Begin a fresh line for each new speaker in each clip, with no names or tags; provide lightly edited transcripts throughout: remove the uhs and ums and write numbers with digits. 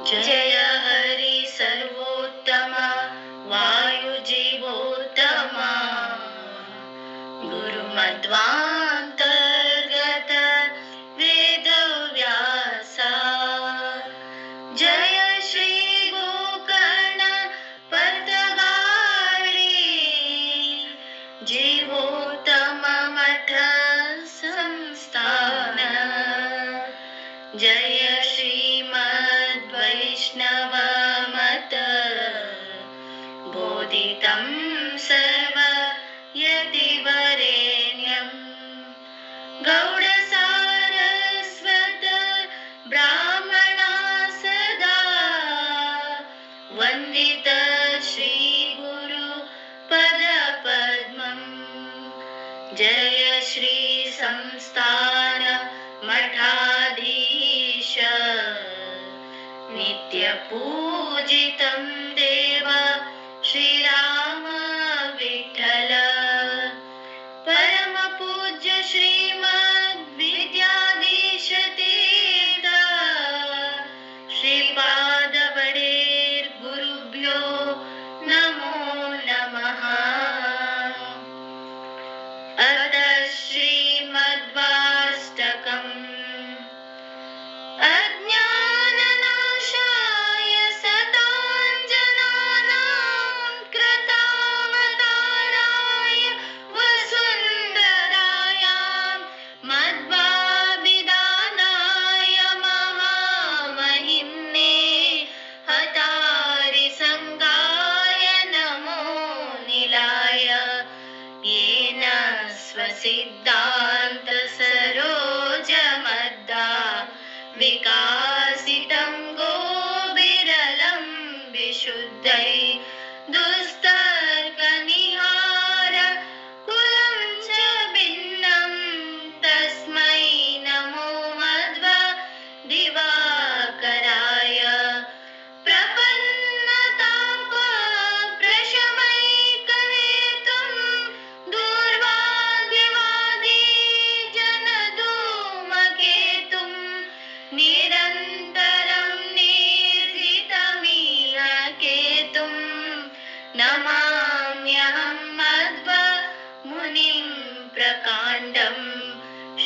जय हरि सर्वोत्तम वायुजीवोत्तम गुरुमध्वान्तर्गत वेदव्यास जय श्री गोकर्ण पतगाळी जीवोत्तम मठ संस्थान जय श्रीमद्वैष्णव मत बोधितं सर्व यतिवरेण्यं गौडसारस्वत ब्राह्मणा सदा वन्दित श्रीगुरु पदपद्मम् जय श्री संस्थान मठाधीश नित्यपूजितं देव श्रीराम विठ्ठल परमपूज्य श्रीमद्विद्याधीश तीर्थ श्रीपादवडेर गुरुभ्यो नमो नमः। अथ श्रीमद्वाष्टकम् अज्ञाननाशाय सताञ्जनानां कृतावताराय वसुन्धरायां मध्वाभिधानाय महामहिम्ने हतारिसङ्गाय नमो निलाय येन स्वसिद्धान्त सरोजमद्दा विकासितं गोविरलं विशुद्धै दुस्तर्कनिहार कुलं च भिन्नं तस्मै नमो मध्व दिवाकराय प्रपन्नताप प्रशमैकहेतुं दूर्वाद्यवादी जनधूमकेतुं निरन्तरं निर्जितमीनकेतुं नमाम्यहं मध्व मुनिं प्रकाण्डं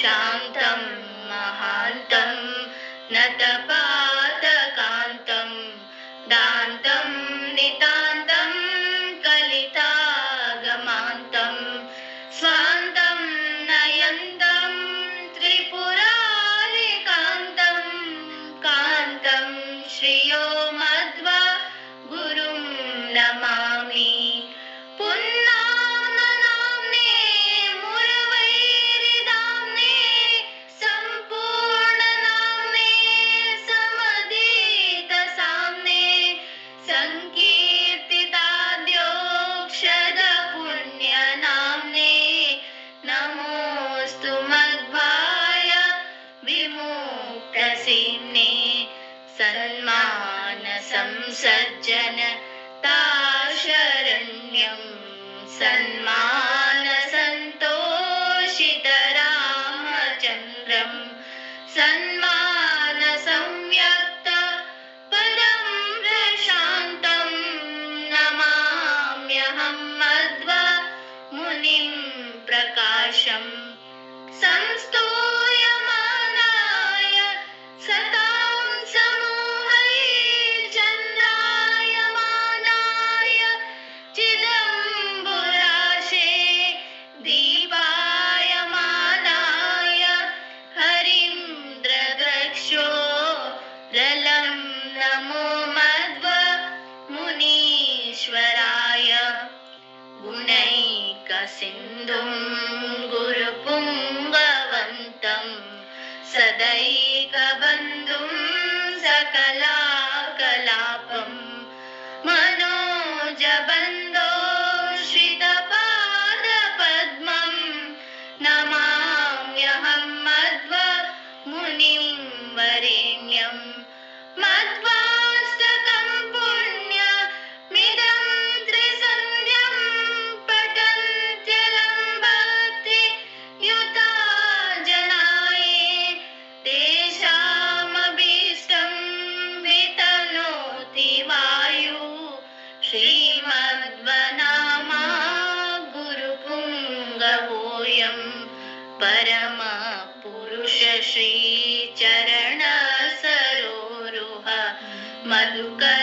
शान्तं महान्तं नतपातकान्तं दान्तं नितान्तं कलितागमान्तं स्वान्तं नयन्तं त्रिपुरारिकान्तं कान्तं श्रियो मध्व गुरुं नमामि पुन्नामनाम्ने मुरवैरिदाम्ने सम्पूर्णनाम्ने समदीतसाम्ने सङ्कीर्तिताद्योक्षदपुण्यनाम्ने नमोऽस्तु मध्वाय विमुक्तसीम्ने सन्मानसंसज्जन ताशरण्यं सन्मानसन्तोषितरामचन्द्रं सन्मानसंव्यक्त पदं प्रशान्तं नमाम्यहं मध्व मुनिं प्रकाशम् संस्तूयमानाय सतां समूहैर्चन्द्रायमानाय चिदम्बुराशे दीपायमानाय हरिं ददृक्ष मध्वनामा गुरुपुङ्गवोऽयं परमपुरुष श्रीचरण सरोरुह मधुकर